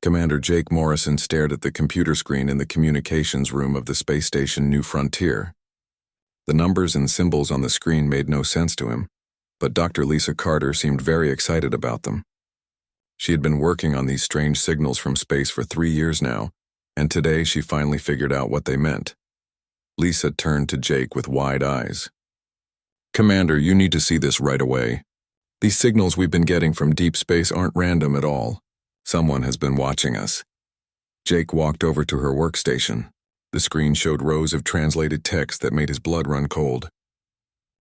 Commander Jake Morrison stared at the computer screen in the communications room of the space station New Frontier. The numbers and symbols on the screen made no sense to him, but Dr. Lisa Carter seemed very excited about them. She had been working on these strange signals from space for 3 years now, and today she finally figured out what they meant. Lisa turned to Jake with wide eyes. "Commander, you need to see this right away. These signals we've been getting from deep space aren't random at all. Someone has been watching us." Jake walked over to her workstation. The screen showed rows of translated text that made his blood run cold.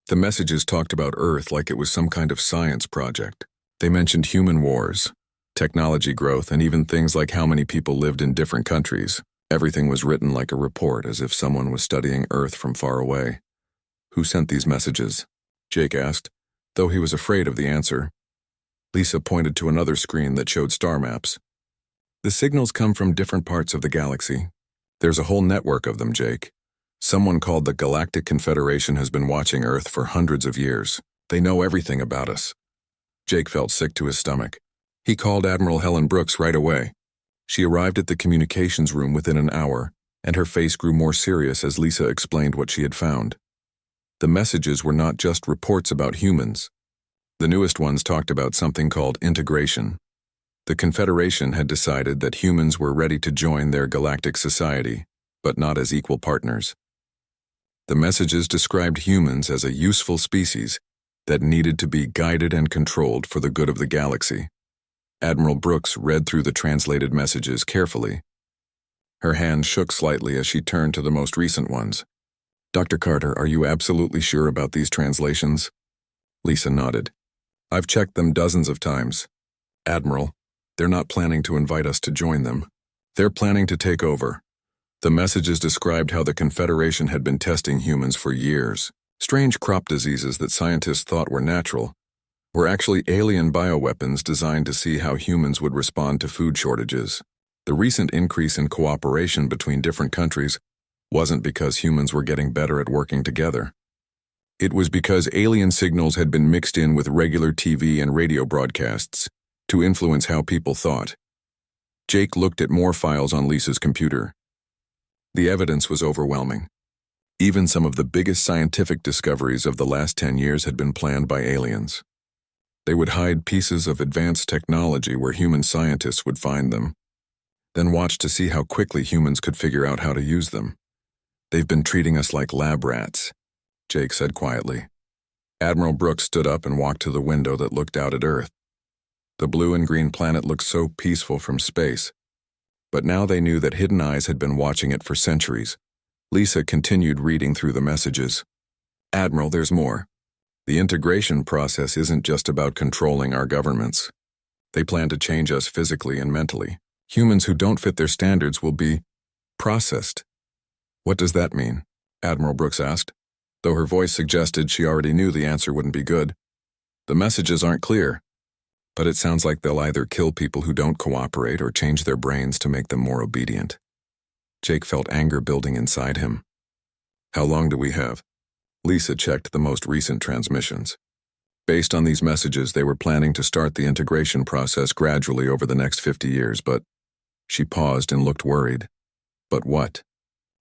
The messages talked about Earth like it was some kind of science project. They mentioned human wars, technology growth, and even things like how many people lived in different countries. Everything was written like a report, as if someone was studying Earth from far away. "Who sent these messages?" Jake asked, though he was afraid of the answer. Lisa pointed to another screen that showed star maps. "The signals come from different parts of the galaxy. There's a whole network of them, Jake. Someone called the Galactic Confederation has been watching Earth for hundreds of years. They know everything about us." Jake felt sick to his stomach. He called Admiral Helen Brooks right away. She arrived at the communications room within an hour, and her face grew more serious as Lisa explained what she had found. The messages were not just reports about humans. The newest ones talked about something called integration. The Confederation had decided that humans were ready to join their galactic society, but not as equal partners. The messages described humans as a useful species that needed to be guided and controlled for the good of the galaxy. Admiral Brooks read through the translated messages carefully. Her hand shook slightly as she turned to the most recent ones. "Dr. Carter, are you absolutely sure about these translations?" Lisa nodded. "I've checked them dozens of times. Admiral, they're not planning to invite us to join them. They're planning to take over." The messages described how the Confederation had been testing humans for years. Strange crop diseases that scientists thought were natural were actually alien bioweapons designed to see how humans would respond to food shortages. The recent increase in cooperation between different countries wasn't because humans were getting better at working together. It was because alien signals had been mixed in with regular TV and radio broadcasts to influence how people thought. Jake looked at more files on Lisa's computer. The evidence was overwhelming. Even some of the biggest scientific discoveries of the last 10 years had been planned by aliens. They would hide pieces of advanced technology where human scientists would find them, then watch to see how quickly humans could figure out how to use them. "They've been treating us like lab rats," Jake said quietly. Admiral Brooks stood up and walked to the window that looked out at Earth. The blue and green planet looked so peaceful from space, but now they knew that hidden eyes had been watching it for centuries. Lisa continued reading through the messages. "Admiral, there's more. The integration process isn't just about controlling our governments. They plan to change us physically and mentally. Humans who don't fit their standards will be processed." "What does that mean?" Admiral Brooks asked, though her voice suggested she already knew the answer wouldn't be good. "The messages aren't clear, but it sounds like they'll either kill people who don't cooperate or change their brains to make them more obedient." Jake felt anger building inside him. "How long do we have?" Lisa checked the most recent transmissions. Based on these messages, they were planning to start the integration process gradually over the next 50 years, but she paused and looked worried. "But what?"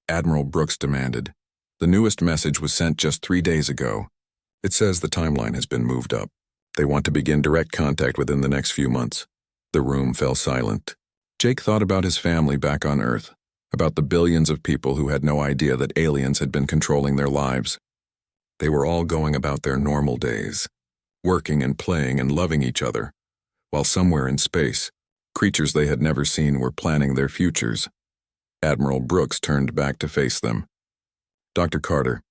Admiral Brooks demanded. "The newest message was sent just 3 days ago. It says the timeline has been moved up. They want to begin direct contact within the next few months." The room fell silent. Jake thought about his family back on Earth, about the billions of people who had no idea that aliens had been controlling their lives. They were all going about their normal days, working and playing and loving each other, while somewhere in space, creatures they had never seen were planning their futures. Admiral Brooks turned back to face them. "Dr. Carter,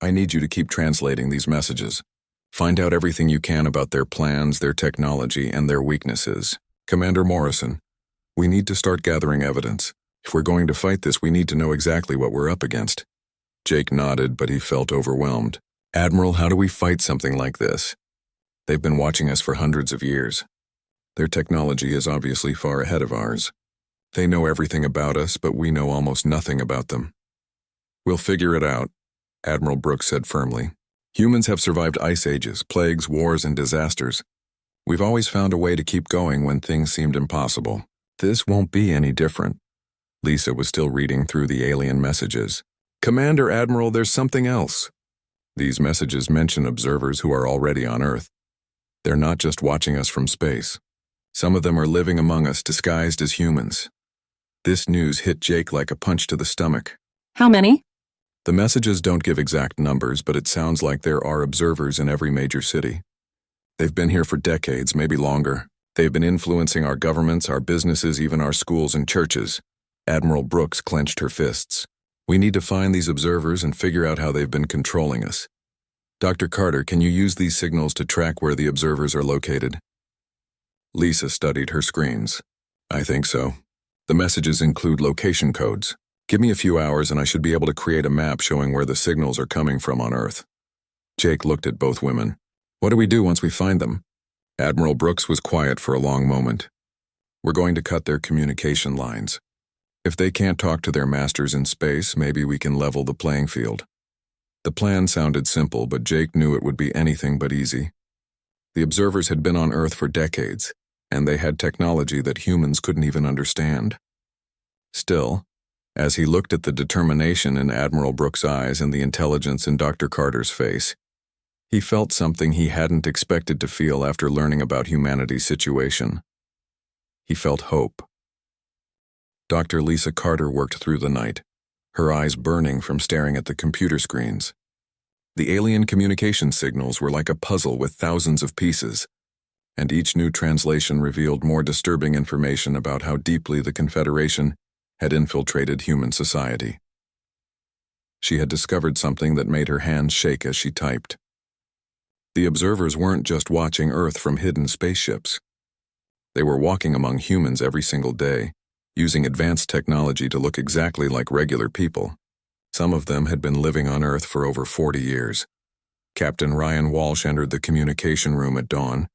I need you to keep translating these messages. Find out everything you can about their plans, their technology, and their weaknesses. Commander Morrison, we need to start gathering evidence. If we're going to fight this, we need to know exactly what we're up against." Jake nodded, but he felt overwhelmed. "Admiral, how do we fight something like this? They've been watching us for hundreds of years. Their technology is obviously far ahead of ours. They know everything about us, but we know almost nothing about them." "We'll figure it out," Admiral Brooks said firmly. "Humans have survived ice ages, plagues, wars, and disasters. We've always found a way to keep going when things seemed impossible. This won't be any different. Lisa was still reading through the alien messages. Commander Admiral, there's something else. These messages mention observers who are already on Earth. They're not just watching us from space. Some of them are living among us disguised as humans. This news hit Jake like a punch to the stomach. How many? The messages don't give exact numbers, but it sounds like there are observers in every major city. They've been here for decades, maybe longer. They've been influencing our governments, our businesses, even our schools and churches. Admiral Brooks clenched her fists. We need to find these observers and figure out how they've been controlling us. Dr. Carter, can you use these signals to track where the observers are located? Lisa studied her screens. I think so. The messages include location codes. Give me a few hours and I should be able to create a map showing where the signals are coming from on Earth. Jake looked at both women. What do we do once we find them? Admiral Brooks was quiet for a long moment. We're going to cut their communication lines. If they can't talk to their masters in space, maybe we can level the playing field. The plan sounded simple, but Jake knew it would be anything but easy. The observers had been on Earth for decades, and they had technology that humans couldn't even understand. Still, as he looked at the determination in Admiral Brooks' eyes and the intelligence in Dr. Carter's face, he felt something he hadn't expected to feel after learning about humanity's situation. He felt hope. Dr. Lisa Carter worked through the night, her eyes burning from staring at the computer screens. The alien communication signals were like a puzzle with thousands of pieces, and each new translation revealed more disturbing information about how deeply the Confederation had infiltrated human society. She had discovered something that made her hands shake as she typed. The observers weren't just watching Earth from hidden spaceships. They were walking among humans every single day, using advanced technology to look exactly like regular people. Some of them had been living on Earth for over 40 years. Captain Ryan Walsh entered the communication room at dawn,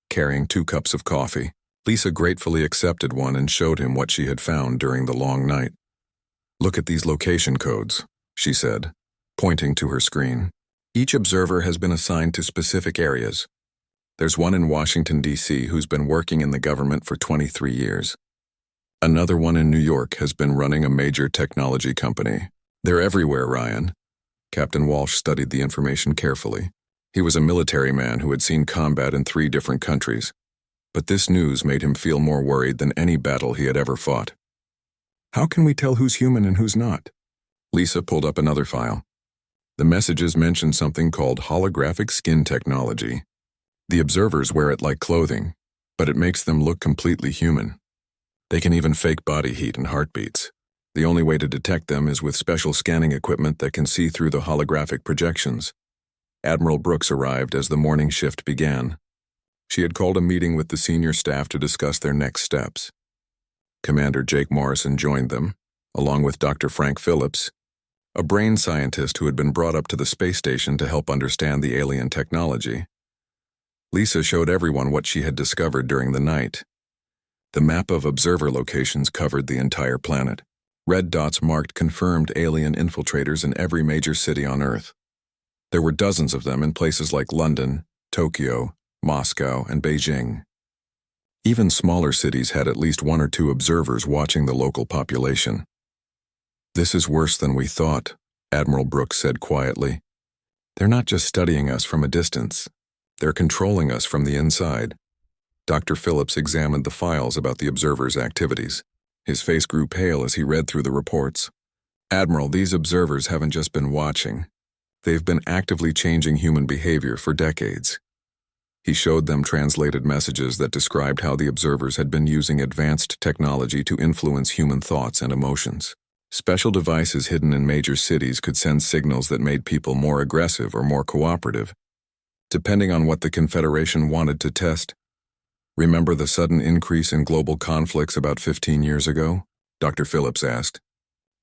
carrying 2 cups of coffee. Lisa gratefully accepted one and showed him what she had found during the long night. Look at these location codes, she said, pointing to her screen. Each observer has been assigned to specific areas. There's one in Washington, D.C. who's been working in the government for 23 years. Another one in New York has been running a major technology company. They're everywhere, Ryan. Captain Walsh studied the information carefully. He was a military man who had seen combat in 3 different countries. But this news made him feel more worried than any battle he had ever fought. How can we tell who's human and who's not? Lisa pulled up another file. The messages mentioned something called holographic skin technology. The observers wear it like clothing, but it makes them look completely human. They can even fake body heat and heartbeats. The only way to detect them is with special scanning equipment that can see through the holographic projections. Admiral Brooks arrived as the morning shift began. She had called a meeting with the senior staff to discuss their next steps. Commander Jake Morrison joined them, along with Dr. Frank Phillips, a brain scientist who had been brought up to the space station to help understand the alien technology. Lisa showed everyone what she had discovered during the night. The map of observer locations covered the entire planet. Red dots marked confirmed alien infiltrators in every major city on Earth. There were dozens of them in places like London, Tokyo, Moscow, and Beijing. Even smaller cities had at least 1 or 2 observers watching the local population. This is worse than we thought, Admiral Brooks said quietly. They're not just studying us from a distance. They're controlling us from the inside. Dr. Phillips examined the files about the observers' activities. His face grew pale as he read through the reports. Admiral, these observers haven't just been watching. They've been actively changing human behavior for decades. He showed them translated messages that described how the observers had been using advanced technology to influence human thoughts and emotions. Special devices hidden in major cities could send signals that made people more aggressive or more cooperative, depending on what the Confederation wanted to test. Remember the sudden increase in global conflicts about 15 years ago? Dr. Phillips asked.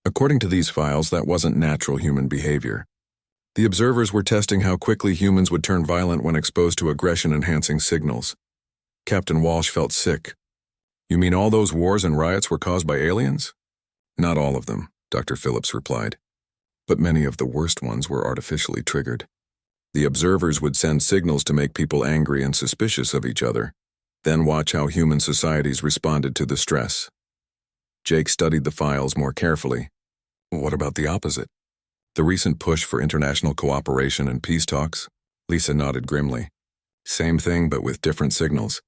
According to these files, that wasn't natural human behavior. The observers were testing how quickly humans would turn violent when exposed to aggression-enhancing signals. Captain Walsh felt sick. You mean all those wars and riots were caused by aliens? Not all of them, Dr. Phillips replied. But many of the worst ones were artificially triggered. The observers would send signals to make people angry and suspicious of each other. Then watch how human societies responded to the stress. Jake studied the files more carefully. What about the opposite? The recent push for international cooperation and peace talks? Lisa nodded grimly. Same thing, but with different signals.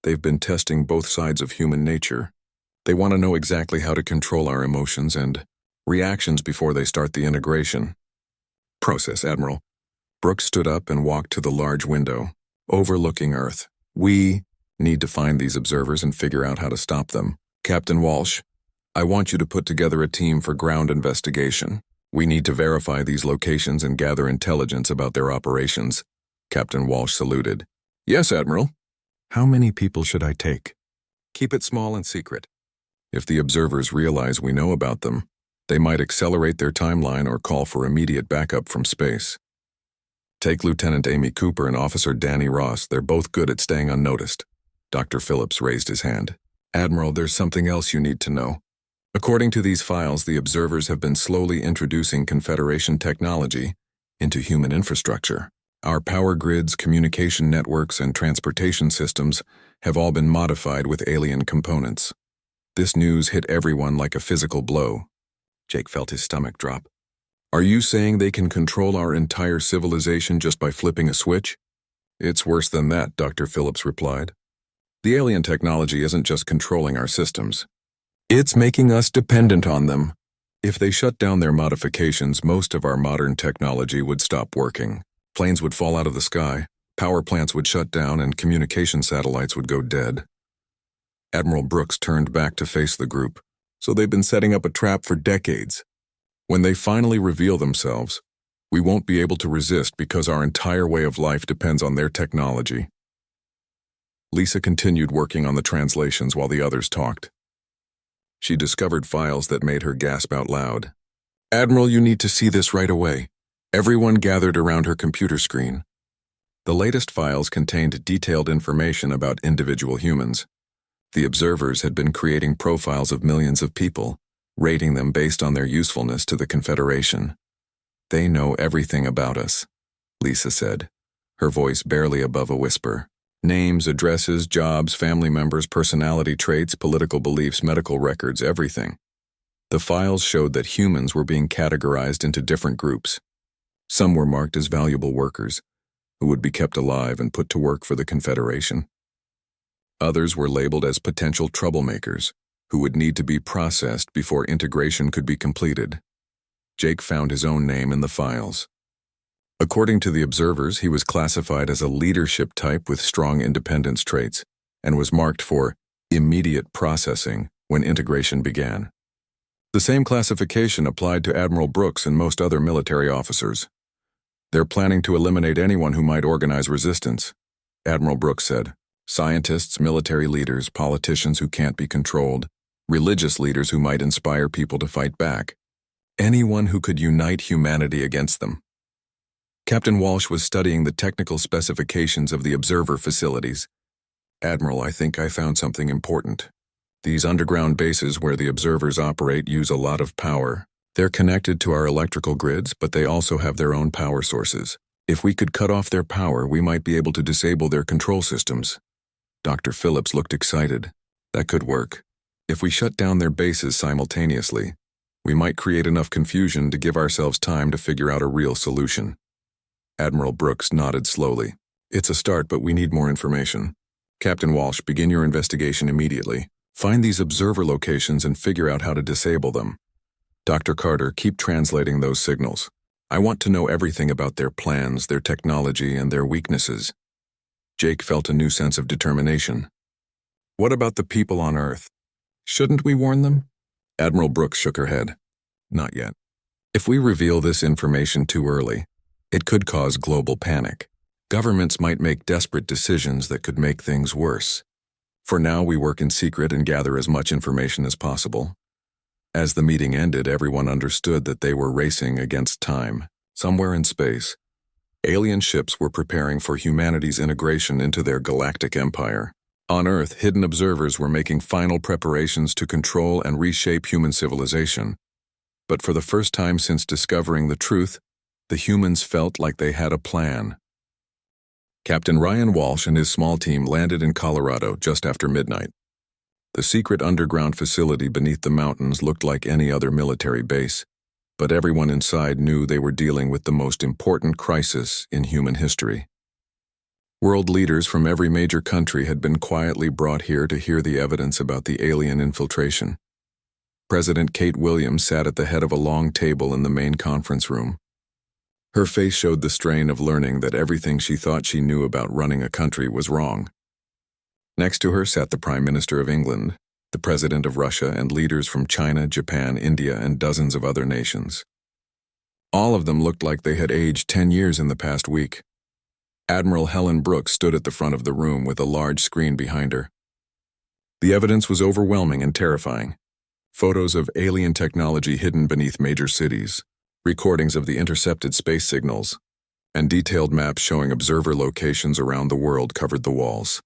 They've been testing both sides of human nature. They want to know exactly how to control our emotions and reactions before they start the integration. Process, Admiral. Brooks stood up and walked to the large window, overlooking Earth. We need to find these observers and figure out how to stop them. Captain Walsh, I want you to put together a team for ground investigation. We need to verify these locations and gather intelligence about their operations. Captain Walsh saluted. Yes, Admiral. How many people should I take? Keep it small and secret. If the observers realize we know about them, they might accelerate their timeline or call for immediate backup from space. Take Lieutenant Amy Cooper and Officer Danny Ross. They're both good at staying unnoticed. Dr. Phillips raised his hand. Admiral, there's something else you need to know. According to these files, the observers have been slowly introducing Confederation technology into human infrastructure. Our power grids, communication networks, and transportation systems have all been modified with alien components. This news hit everyone like a physical blow. Jake felt his stomach drop. Are you saying they can control our entire civilization just by flipping a switch? It's worse than that, Dr. Phillips replied. The alien technology isn't just controlling our systems. It's making us dependent on them. If they shut down their modifications, most of our modern technology would stop working. Planes would fall out of the sky, power plants would shut down, and communication satellites would go dead. Admiral Brooks turned back to face the group. So they've been setting up a trap for decades. When they finally reveal themselves, we won't be able to resist because our entire way of life depends on their technology. Lisa continued working on the translations while the others talked. She discovered files that made her gasp out loud. Admiral, you need to see this right away. Everyone gathered around her computer screen. The latest files contained detailed information about individual humans. The observers had been creating profiles of millions of people, rating them based on their usefulness to the Confederation. They know everything about us, Lisa said, her voice barely above a whisper. Names, addresses, jobs, family members, personality traits, political beliefs, medical records, everything. The files showed that humans were being categorized into different groups. Some were marked as valuable workers, who would be kept alive and put to work for the Confederation. Others were labeled as potential troublemakers, who would need to be processed before integration could be completed. Jake found his own name in the files. According to the observers, he was classified as a leadership type with strong independence traits and was marked for immediate processing when integration began. The same classification applied to Admiral Brooks and most other military officers. They're planning to eliminate anyone who might organize resistance, Admiral Brooks said. Scientists, military leaders, politicians who can't be controlled, religious leaders who might inspire people to fight back. Anyone who could unite humanity against them. Captain Walsh was studying the technical specifications of the observer facilities. Admiral, I think I found something important. These underground bases where the observers operate use a lot of power. They're connected to our electrical grids, but they also have their own power sources. If we could cut off their power, we might be able to disable their control systems. Dr. Phillips looked excited. That could work. If we shut down their bases simultaneously, we might create enough confusion to give ourselves time to figure out a real solution. Admiral Brooks nodded slowly. It's a start, but we need more information. Captain Walsh, begin your investigation immediately. Find these observer locations and figure out how to disable them. Dr. Carter, keep translating those signals. I want to know everything about their plans, their technology, and their weaknesses. Jake felt a new sense of determination. What about the people on Earth? Shouldn't we warn them? Admiral Brooks shook her head. Not yet. If we reveal this information too early, it could cause global panic. Governments might make desperate decisions that could make things worse. For now, we work in secret and gather as much information as possible. As the meeting ended, everyone understood that they were racing against time. Somewhere in space, alien ships were preparing for humanity's integration into their galactic empire. On Earth, hidden observers were making final preparations to control and reshape human civilization. But for the first time since discovering the truth, the humans felt like they had a plan. Captain Ryan Walsh and his small team landed in Colorado just after midnight. The secret underground facility beneath the mountains looked like any other military base, but everyone inside knew they were dealing with the most important crisis in human history. World leaders from every major country had been quietly brought here to hear the evidence about the alien infiltration. President Kate Williams sat at the head of a long table in the main conference room. Her face showed the strain of learning that everything she thought she knew about running a country was wrong. Next to her sat the Prime Minister of England, the President of Russia, and leaders from China, Japan, India, and dozens of other nations. All of them looked like they had aged 10 years in the past week. Admiral Helen Brooks stood at the front of the room with a large screen behind her. The evidence was overwhelming and terrifying. Photos of alien technology hidden beneath major cities, recordings of the intercepted space signals, and detailed maps showing observer locations around the world covered the walls.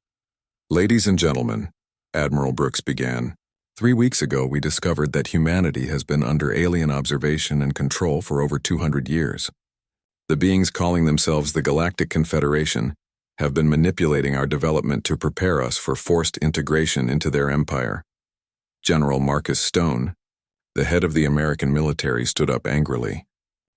"Ladies and gentlemen," Admiral Brooks began, "3 weeks ago we discovered that humanity has been under alien observation and control for over 200 years. The beings calling themselves the Galactic Confederation have been manipulating our development to prepare us for forced integration into their empire." General Marcus Stone, the head of the American military, stood up angrily.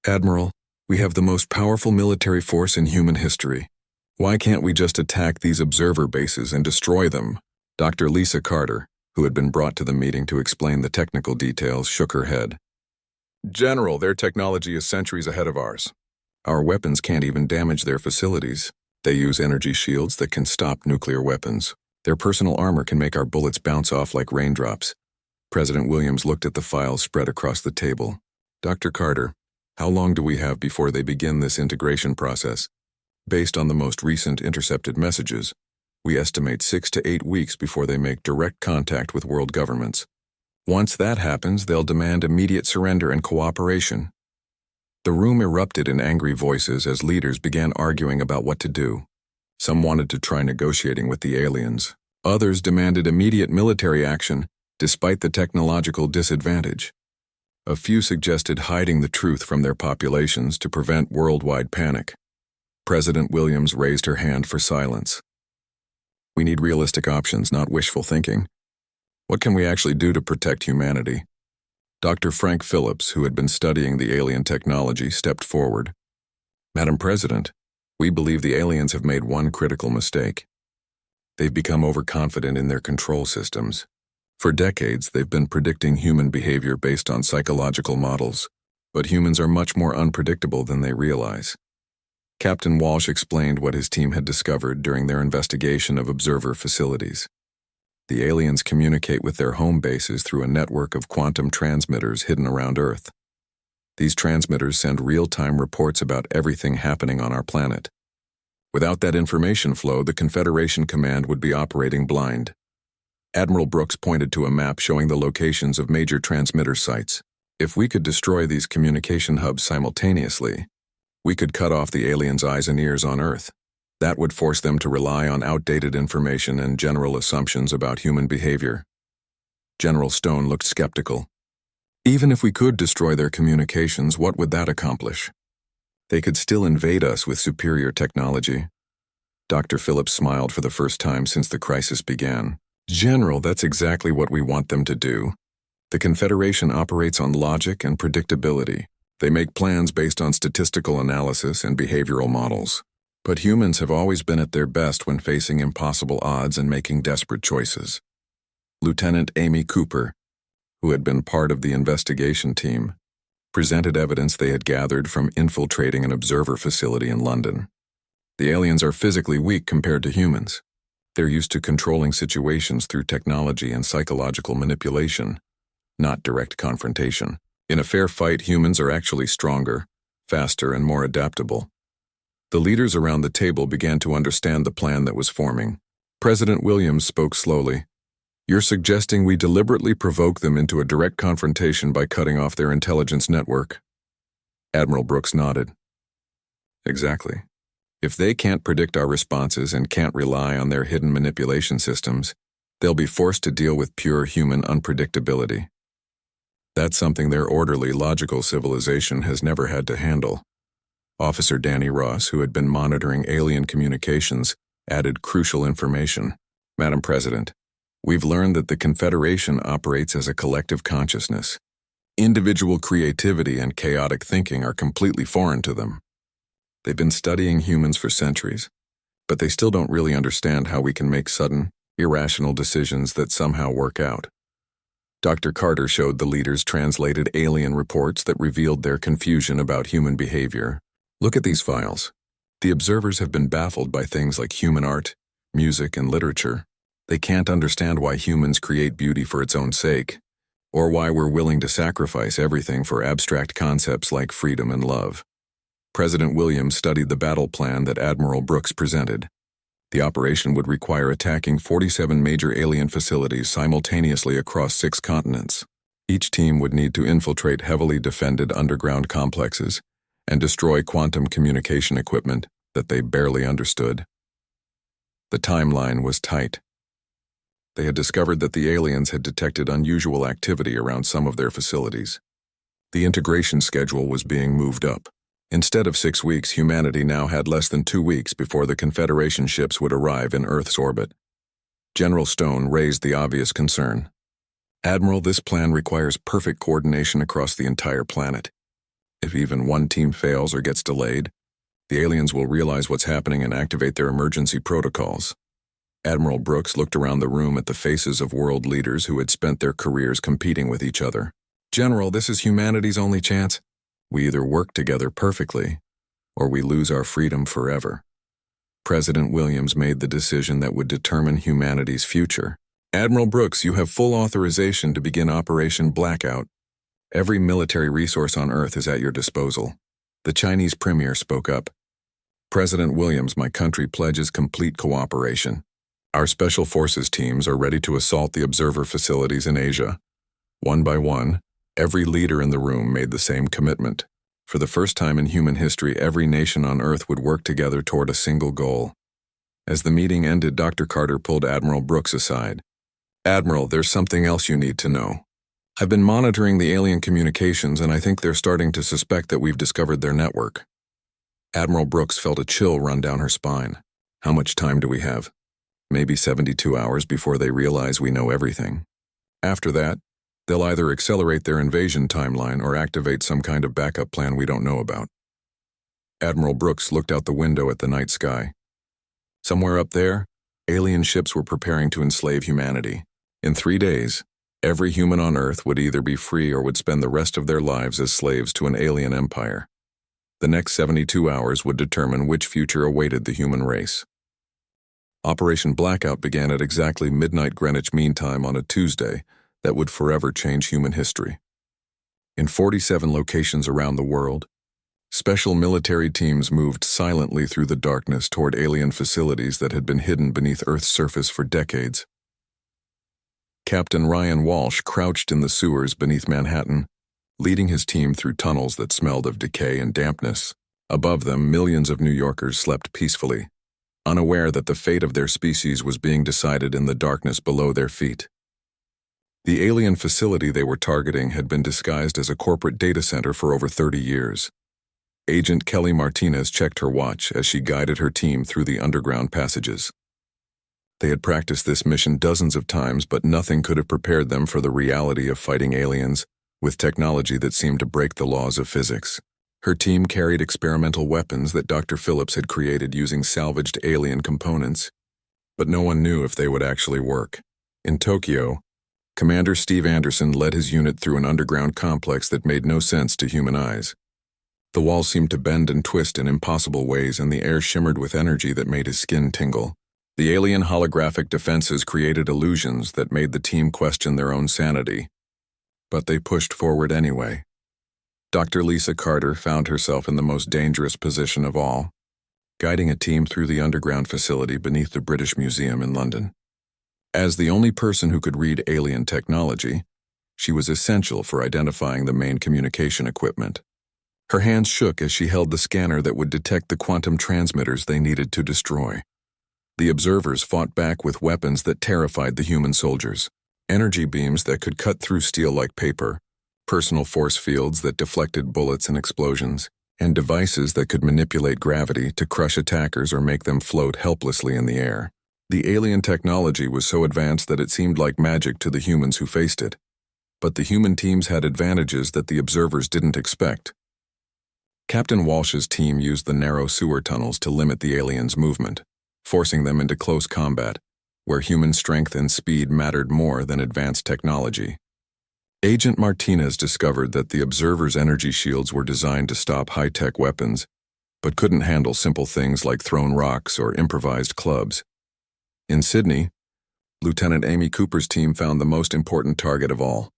"Admiral, we have the most powerful military force in human history. Why can't we just attack these observer bases and destroy them?" Dr. Lisa Carter, who had been brought to the meeting to explain the technical details, shook her head. "General, their technology is centuries ahead of ours. Our weapons can't even damage their facilities. They use energy shields that can stop nuclear weapons. Their personal armor can make our bullets bounce off like raindrops." President Williams looked at the files spread across the table. "Dr. Carter, how long do we have before they begin this integration process? Based on the most recent intercepted messages, we estimate 6 to 8 weeks before they make direct contact with world governments. Once that happens, they'll demand immediate surrender and cooperation." The room erupted in angry voices as leaders began arguing about what to do. Some wanted to try negotiating with the aliens. Others demanded immediate military action, despite the technological disadvantage. A few suggested hiding the truth from their populations to prevent worldwide panic. President Williams raised her hand for silence. "We need realistic options, not wishful thinking. What can we actually do to protect humanity?" Dr. Frank Phillips, who had been studying the alien technology, stepped forward. "Madam President, we believe the aliens have made one critical mistake. They've become overconfident in their control systems. For decades, they've been predicting human behavior based on psychological models, but humans are much more unpredictable than they realize." Captain Walsh explained what his team had discovered during their investigation of observer facilities. The aliens communicate with their home bases through a network of quantum transmitters hidden around Earth. These transmitters send real-time reports about everything happening on our planet. Without that information flow, the Confederation Command would be operating blind. Admiral Brooks pointed to a map showing the locations of major transmitter sites. "If we could destroy these communication hubs simultaneously, we could cut off the aliens' eyes and ears on Earth. That would force them to rely on outdated information and general assumptions about human behavior." General Stone looked skeptical. "Even if we could destroy their communications, what would that accomplish? They could still invade us with superior technology." Dr. Phillips smiled for the first time since the crisis began. "General, that's exactly what we want them to do. The Confederation operates on logic and predictability. They make plans based on statistical analysis and behavioral models. But humans have always been at their best when facing impossible odds and making desperate choices." Lieutenant Amy Cooper, who had been part of the investigation team, presented evidence they had gathered from infiltrating an observer facility in London. "The aliens are physically weak compared to humans. They're used to controlling situations through technology and psychological manipulation, not direct confrontation. In a fair fight, humans are actually stronger, faster, and more adaptable." The leaders around the table began to understand the plan that was forming. President Williams spoke slowly. "You're suggesting we deliberately provoke them into a direct confrontation by cutting off their intelligence network?" Admiral Brooks nodded. "Exactly. If they can't predict our responses and can't rely on their hidden manipulation systems, they'll be forced to deal with pure human unpredictability. That's something their orderly, logical civilization has never had to handle. Officer Danny Ross, who had been monitoring alien communications, added crucial information. Madam President, we've learned that the Confederation operates as a collective consciousness. Individual creativity and chaotic thinking are completely foreign to them. They've been studying humans for centuries, but they still don't really understand how we can make sudden, irrational decisions that somehow work out. Dr. Carter showed the leaders translated alien reports that revealed their confusion about human behavior. Look at these files. The observers have been baffled by things like human art, music, and literature. They can't understand why humans create beauty for its own sake, or why we're willing to sacrifice everything for abstract concepts like freedom and love. President Williams studied the battle plan that Admiral Brooks presented. The operation would require attacking 47 major alien facilities simultaneously across 6 continents. Each team would need to infiltrate heavily defended underground complexes and destroy quantum communication equipment that they barely understood. The timeline was tight. They had discovered that the aliens had detected unusual activity around some of their facilities. The integration schedule was being moved up. Instead of 6 weeks, humanity now had less than 2 weeks before the Confederation ships would arrive in Earth's orbit. General Stone raised the obvious concern. Admiral, this plan requires perfect coordination across the entire planet. If even one team fails or gets delayed, the aliens will realize what's happening and activate their emergency protocols. Admiral Brooks looked around the room at the faces of world leaders who had spent their careers competing with each other. General, this is humanity's only chance. We either work together perfectly, or we lose our freedom forever. President Williams made the decision that would determine humanity's future. Admiral Brooks, you have full authorization to begin Operation Blackout. Every military resource on Earth is at your disposal. The Chinese premier spoke up. President Williams, my country pledges complete cooperation. Our special forces teams are ready to assault the observer facilities in Asia. One by one, every leader in the room made the same commitment. For the first time in human history, every nation on Earth would work together toward a single goal. As the meeting ended, Dr. Carter pulled Admiral Brooks aside. Admiral, there's something else you need to know. I've been monitoring the alien communications, and I think they're starting to suspect that we've discovered their network. Admiral Brooks felt a chill run down her spine. How much time do we have? Maybe 72 hours before they realize we know everything. After that, they'll either accelerate their invasion timeline or activate some kind of backup plan we don't know about. Admiral Brooks looked out the window at the night sky. Somewhere up there, alien ships were preparing to enslave humanity. In 3 days, every human on Earth would either be free or would spend the rest of their lives as slaves to an alien empire. The next 72 hours would determine which future awaited the human race. Operation Blackout began at exactly midnight Greenwich Mean Time on a Tuesday that would forever change human history. In 47 locations around the world, special military teams moved silently through the darkness toward alien facilities that had been hidden beneath Earth's surface for decades. Captain Ryan Walsh crouched in the sewers beneath Manhattan, leading his team through tunnels that smelled of decay and dampness. Above them, millions of New Yorkers slept peacefully, unaware that the fate of their species was being decided in the darkness below their feet. The alien facility they were targeting had been disguised as a corporate data center for over 30 years. Agent Kelly Martinez checked her watch as she guided her team through the underground passages. They had practiced this mission dozens of times, but nothing could have prepared them for the reality of fighting aliens with technology that seemed to break the laws of physics. Her team carried experimental weapons that Dr. Phillips had created using salvaged alien components, but no one knew if they would actually work. In Tokyo, Commander Steve Anderson led his unit through an underground complex that made no sense to human eyes. The walls seemed to bend and twist in impossible ways, and the air shimmered with energy that made his skin tingle. The alien holographic defenses created illusions that made the team question their own sanity, but they pushed forward anyway. Dr. Lisa Carter found herself in the most dangerous position of all, guiding a team through the underground facility beneath the British Museum in London. As the only person who could read alien technology, she was essential for identifying the main communication equipment. Her hands shook as she held the scanner that would detect the quantum transmitters they needed to destroy. The observers fought back with weapons that terrified the human soldiers. Energy beams that could cut through steel like paper, personal force fields that deflected bullets and explosions. and devices that could manipulate gravity to crush attackers or make them float helplessly in the air. The alien technology was so advanced that it seemed like magic to the humans who faced it. But the human teams had advantages that the observers didn't expect. Captain Walsh's team used the narrow sewer tunnels to limit the aliens' movement, forcing them into close combat, where human strength and speed mattered more than advanced technology. Agent Martinez discovered that the observers' energy shields were designed to stop high-tech weapons, but couldn't handle simple things like thrown rocks or improvised clubs. In Sydney, Lieutenant Amy Cooper's team found the most important target of all.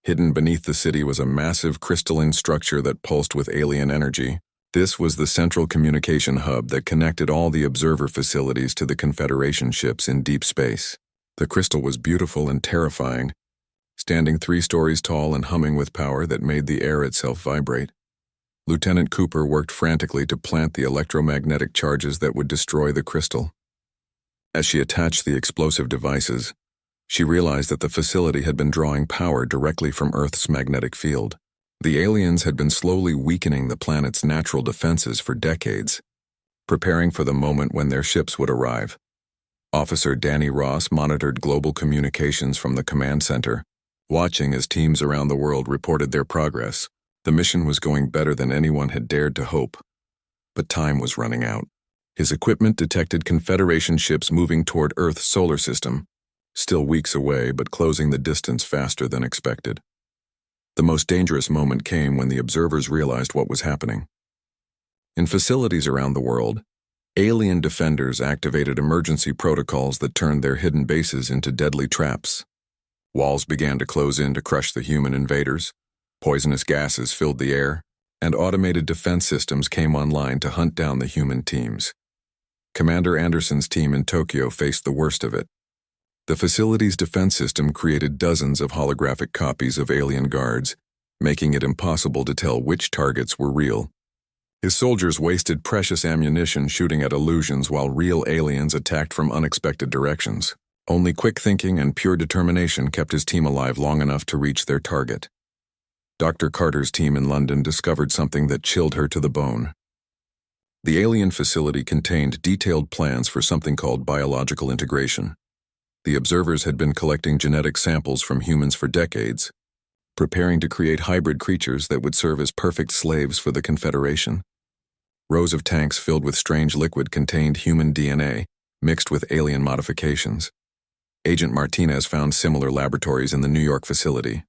Hidden beneath the city was a massive crystalline structure that pulsed with alien energy. This was the central communication hub that connected all the observer facilities to the Confederation ships in deep space. The crystal was beautiful and terrifying, standing 3 stories tall and humming with power that made the air itself vibrate. Lieutenant Cooper worked frantically to plant the electromagnetic charges that would destroy the crystal. As she attached the explosive devices, she realized that the facility had been drawing power directly from Earth's magnetic field. The aliens had been slowly weakening the planet's natural defenses for decades, preparing for the moment when their ships would arrive. Officer Danny Ross monitored global communications from the command center, watching as teams around the world reported their progress. The mission was going better than anyone had dared to hope. But time was running out. His equipment detected Confederation ships moving toward Earth's solar system, still weeks away but closing the distance faster than expected. The most dangerous moment came when the observers realized what was happening. In facilities around the world, alien defenders activated emergency protocols that turned their hidden bases into deadly traps. Walls began to close in to crush the human invaders, poisonous gases filled the air, and automated defense systems came online to hunt down the human teams. Commander Anderson's team in Tokyo faced the worst of it. The facility's defense system created dozens of holographic copies of alien guards, making it impossible to tell which targets were real. His soldiers wasted precious ammunition shooting at illusions while real aliens attacked from unexpected directions. Only quick thinking and pure determination kept his team alive long enough to reach their target. Dr. Carter's team in London discovered something that chilled her to the bone. The alien facility contained detailed plans for something called biological integration. The observers had been collecting genetic samples from humans for decades, preparing to create hybrid creatures that would serve as perfect slaves for the Confederation. Rows of tanks filled with strange liquid contained human DNA, mixed with alien modifications. Agent Martinez found similar laboratories in the New York facility.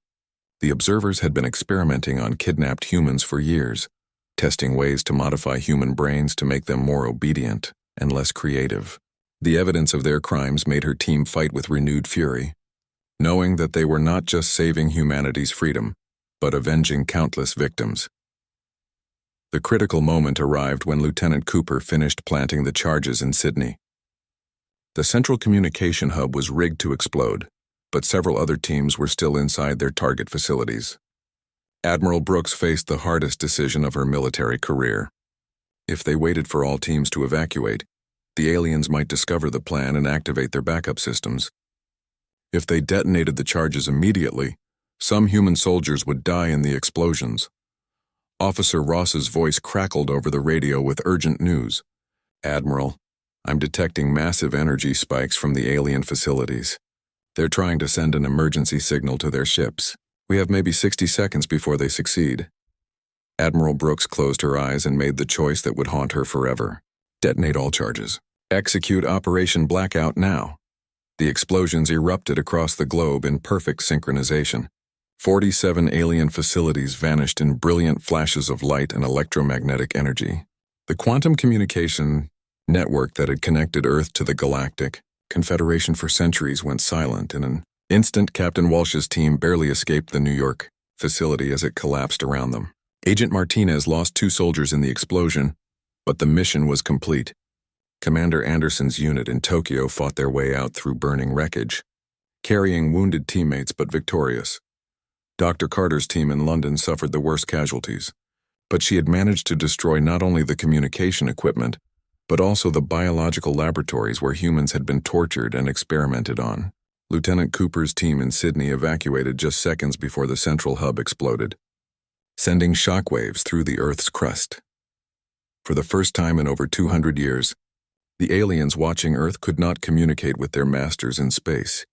The observers had been experimenting on kidnapped humans for years, testing ways to modify human brains to make them more obedient and less creative. The evidence of their crimes made her team fight with renewed fury, knowing that they were not just saving humanity's freedom, but avenging countless victims. The critical moment arrived when Lieutenant Cooper finished planting the charges in Sydney. The central communication hub was rigged to explode, but several other teams were still inside their target facilities. Admiral Brooks faced the hardest decision of her military career. If they waited for all teams to evacuate, the aliens might discover the plan and activate their backup systems. If they detonated the charges immediately, some human soldiers would die in the explosions. Officer Ross's voice crackled over the radio with urgent news. "Admiral, I'm detecting massive energy spikes from the alien facilities. They're trying to send an emergency signal to their ships. We have maybe 60 seconds before they succeed." Admiral Brooks closed her eyes and made the choice that would haunt her forever. Detonate all charges. Execute Operation Blackout now. The explosions erupted across the globe in perfect synchronization. 47 alien facilities vanished in brilliant flashes of light and electromagnetic energy. The quantum communication network that had connected Earth to the Galactic Confederation for centuries went silent. In an instant, Captain Walsh's team barely escaped the New York facility as it collapsed around them. Agent Martinez lost 2 soldiers in the explosion, but the mission was complete. Commander Anderson's unit in Tokyo fought their way out through burning wreckage, carrying wounded teammates but victorious. Dr. Carter's team in London suffered the worst casualties, but she had managed to destroy not only the communication equipment, but also the biological laboratories where humans had been tortured and experimented on. Lieutenant Cooper's team in Sydney evacuated just seconds before the central hub exploded. sending shockwaves through the Earth's crust. For the first time in over 200 years, the aliens watching Earth could not communicate with their masters in space.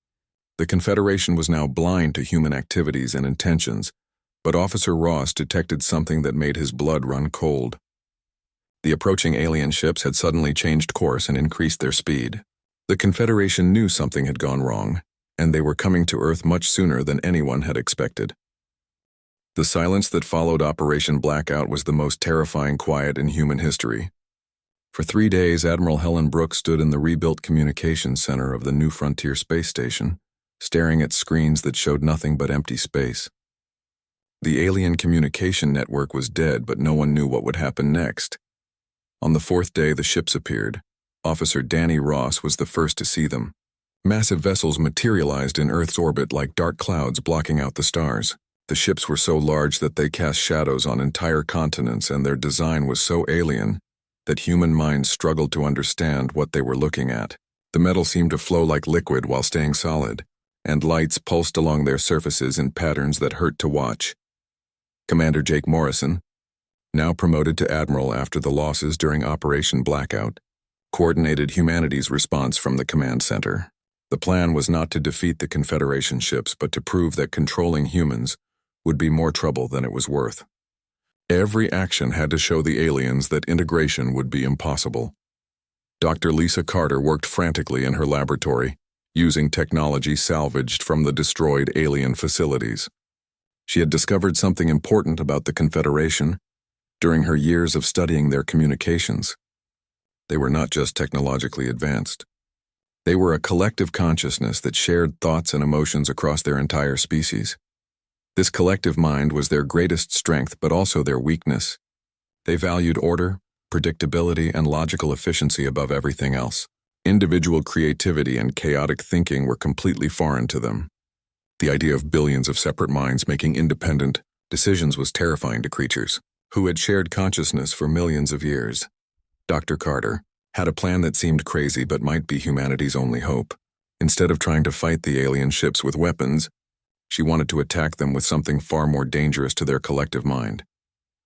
The Confederation was now blind to human activities and intentions, but Officer Ross detected something that made his blood run cold. The approaching alien ships had suddenly changed course and increased their speed. The Confederation knew something had gone wrong, and they were coming to Earth much sooner than anyone had expected. The silence that followed Operation Blackout was the most terrifying quiet in human history. For 3 days, Admiral Helen Brooks stood in the rebuilt communications center of the New Frontier space station, staring at screens that showed nothing but empty space. The alien communication network was dead, but no one knew what would happen next. On the 4th day, the ships appeared. Officer Danny Ross was the first to see them. Massive vessels materialized in Earth's orbit like dark clouds blocking out the stars. The ships were so large that they cast shadows on entire continents, and their design was so alien that human minds struggled to understand what they were looking at. The metal seemed to flow like liquid while staying solid, and lights pulsed along their surfaces in patterns that hurt to watch. Commander Jake Morrison, now promoted to Admiral after the losses during Operation Blackout, coordinated humanity's response from the command center. The plan was not to defeat the Confederation ships, but to prove that controlling humans would be more trouble than it was worth. Every action had to show the aliens that integration would be impossible. Dr. Lisa Carter worked frantically in her laboratory, using technology salvaged from the destroyed alien facilities. She had discovered something important about the Confederation during her years of studying their communications. They were not just technologically advanced. They were a collective consciousness that shared thoughts and emotions across their entire species. This collective mind was their greatest strength, but also their weakness. They valued order, predictability, and logical efficiency above everything else. Individual creativity and chaotic thinking were completely foreign to them. The idea of billions of separate minds making independent decisions was terrifying to creatures who had shared consciousness for millions of years. Dr. Carter had a plan that seemed crazy but might be humanity's only hope. Instead of trying to fight the alien ships with weapons, she wanted to attack them with something far more dangerous to their collective mind: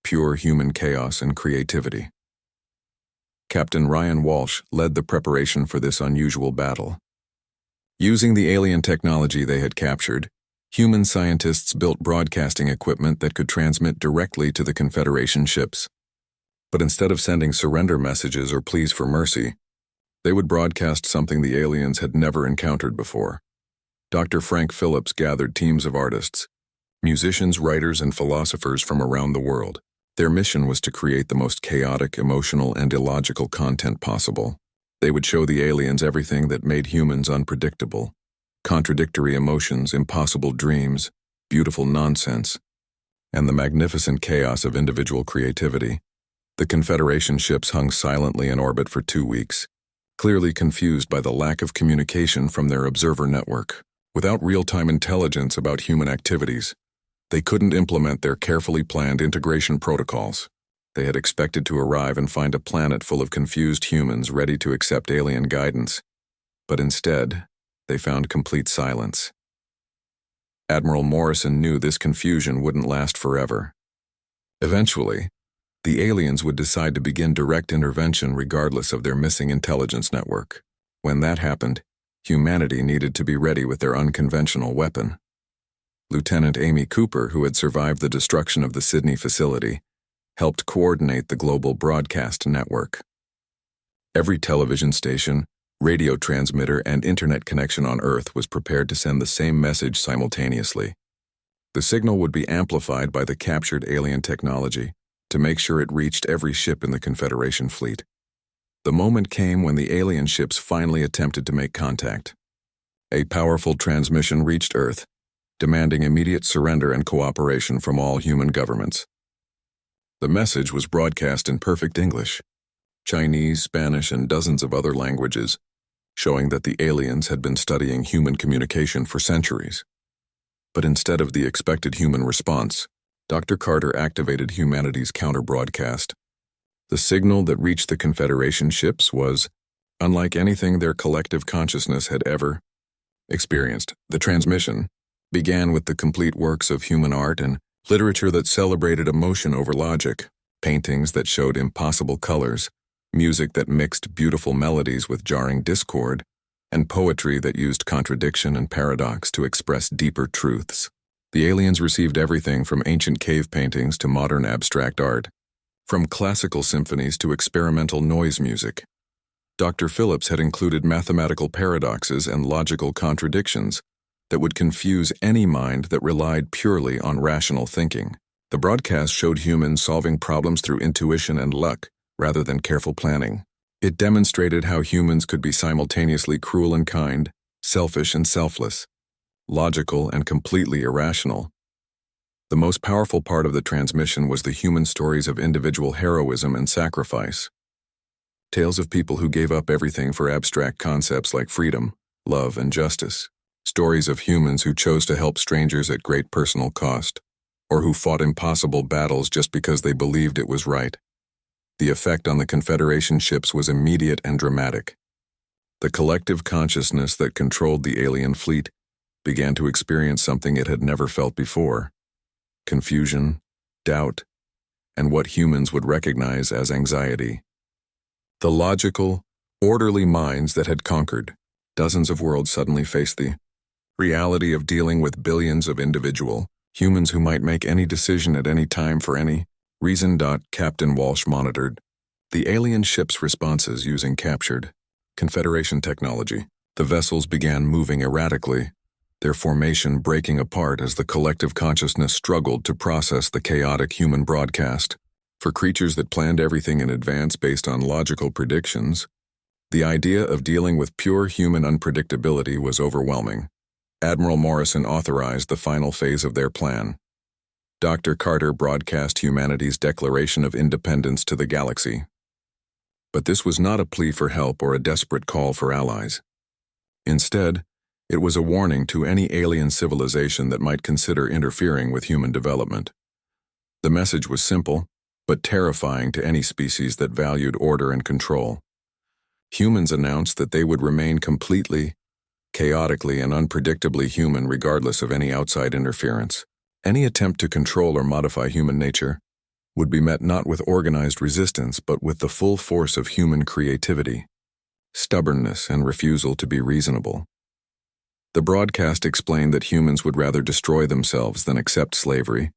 pure human chaos and creativity. Captain Ryan Walsh led the preparation for this unusual battle. Using the alien technology they had captured, human scientists built broadcasting equipment that could transmit directly to the Confederation ships. But instead of sending surrender messages or pleas for mercy, they would broadcast something the aliens had never encountered before. Dr. Frank Phillips gathered teams of artists, musicians, writers, and philosophers from around the world. Their mission was to create the most chaotic, emotional, and illogical content possible. They would show the aliens everything that made humans unpredictable: contradictory emotions, impossible dreams, beautiful nonsense, and the magnificent chaos of individual creativity. The Confederation ships hung silently in orbit for 2 weeks, clearly confused by the lack of communication from their observer network. Without real-time intelligence about human activities, they couldn't implement their carefully planned integration protocols. They had expected to arrive and find a planet full of confused humans ready to accept alien guidance, but instead, they found complete silence. Admiral Morrison knew this confusion wouldn't last forever. Eventually, the aliens would decide to begin direct intervention regardless of their missing intelligence network. When that happened, humanity needed to be ready with their unconventional weapon. Lieutenant Amy Cooper, who had survived the destruction of the Sydney facility, helped coordinate the global broadcast network. Every television station, radio transmitter, and internet connection on Earth was prepared to send the same message simultaneously. The signal would be amplified by the captured alien technology to make sure it reached every ship in the Confederation fleet. The moment came when the alien ships finally attempted to make contact. A powerful transmission reached Earth, demanding immediate surrender and cooperation from all human governments. The message was broadcast in perfect English, Chinese, Spanish, and dozens of other languages, showing that the aliens had been studying human communication for centuries. But instead of the expected human response, Dr. Carter activated humanity's counter-broadcast. The signal that reached the Confederation ships was unlike anything their collective consciousness had ever experienced. The transmission began with the complete works of human art and literature that celebrated emotion over logic, paintings that showed impossible colors, music that mixed beautiful melodies with jarring discord, and poetry that used contradiction and paradox to express deeper truths. The aliens received everything from ancient cave paintings to modern abstract art, from classical symphonies to experimental noise music. Dr. Phillips had included mathematical paradoxes and logical contradictions that would confuse any mind that relied purely on rational thinking. The broadcast showed humans solving problems through intuition and luck, rather than careful planning. It demonstrated how humans could be simultaneously cruel and kind, selfish and selfless, logical and completely irrational. The most powerful part of the transmission was the human stories of individual heroism and sacrifice. Tales of people who gave up everything for abstract concepts like freedom, love, and justice. Stories of humans who chose to help strangers at great personal cost, or who fought impossible battles just because they believed it was right. The effect on the Confederation ships was immediate and dramatic. The collective consciousness that controlled the alien fleet began to experience something it had never felt before: confusion, doubt, and what humans would recognize as anxiety. The logical, orderly minds that had conquered dozens of worlds suddenly faced the reality of dealing with billions of individual humans who might make any decision at any time for any reason. Captain Walsh monitored the alien ship's responses using captured Confederation technology. The vessels began moving erratically, their formation breaking apart as the collective consciousness struggled to process the chaotic human broadcast. For creatures that planned everything in advance based on logical predictions, the idea of dealing with pure human unpredictability was overwhelming. Admiral Morrison authorized the final phase of their plan. Dr. Carter broadcast humanity's Declaration of Independence to the galaxy. But this was not a plea for help or a desperate call for allies. Instead, it was a warning to any alien civilization that might consider interfering with human development. The message was simple, but terrifying to any species that valued order and control. Humans announced that they would remain completely, chaotically, and unpredictably human regardless of any outside interference. Any attempt to control or modify human nature would be met not with organized resistance but with the full force of human creativity, stubbornness, and refusal to be reasonable. The broadcast explained that humans would rather destroy themselves than accept slavery,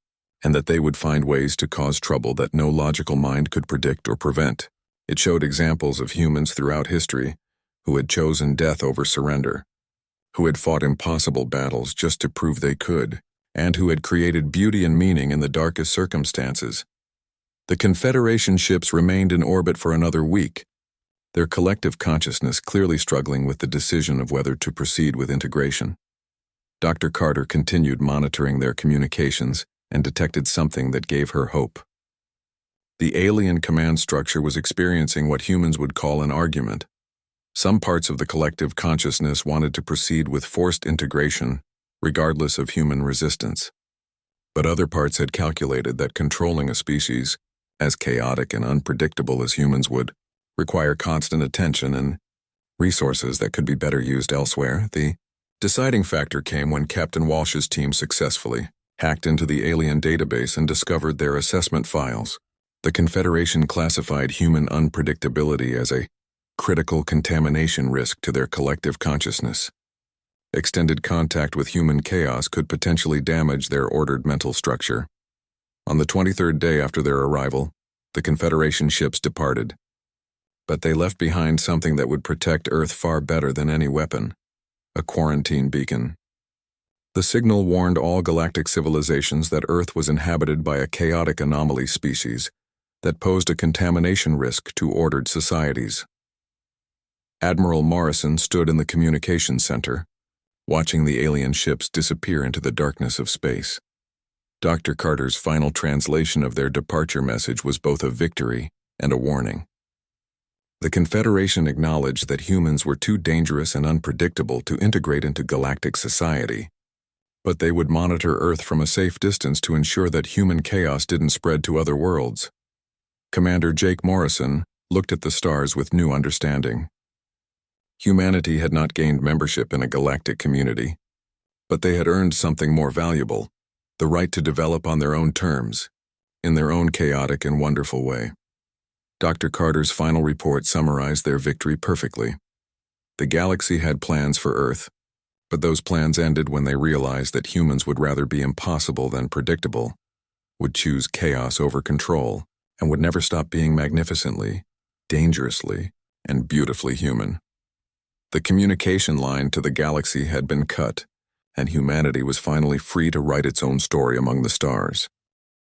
and that they would find ways to cause trouble that no logical mind could predict or prevent. It showed examples of humans throughout history who had chosen death over surrender, who had fought impossible battles just to prove they could, and who had created beauty and meaning in the darkest circumstances. The Confederation ships remained in orbit for another week, their collective consciousness clearly struggling with the decision of whether to proceed with integration. Dr. Carter continued monitoring their communications and detected something that gave her hope. The alien command structure was experiencing what humans would call an argument. Some parts of the collective consciousness wanted to proceed with forced integration, regardless of human resistance. But other parts had calculated that controlling a species, as chaotic and unpredictable as humans would, require constant attention and resources that could be better used elsewhere. The deciding factor came when Captain Walsh's team successfully hacked into the alien database and discovered their assessment files. The Confederation classified human unpredictability as a critical contamination risk to their collective consciousness. Extended contact with human chaos could potentially damage their ordered mental structure. On the 23rd day after their arrival, the Confederation ships departed. But they left behind something that would protect Earth far better than any weapon: a quarantine beacon. The signal warned all galactic civilizations that Earth was inhabited by a chaotic anomaly species that posed a contamination risk to ordered societies. Admiral Morrison stood in the communications center, watching the alien ships disappear into the darkness of space. Dr. Carter's final translation of their departure message was both a victory and a warning. The Confederation acknowledged that humans were too dangerous and unpredictable to integrate into galactic society, but they would monitor Earth from a safe distance to ensure that human chaos didn't spread to other worlds. Commander Jake Morrison looked at the stars with new understanding. Humanity had not gained membership in a galactic community, but they had earned something more valuable: the right to develop on their own terms, in their own chaotic and wonderful way. Dr. Carter's final report summarized their victory perfectly. The galaxy had plans for Earth, but those plans ended when they realized that humans would rather be impossible than predictable, would choose chaos over control, and would never stop being magnificently, dangerously, and beautifully human. The communication line to the galaxy had been cut, and humanity was finally free to write its own story among the stars.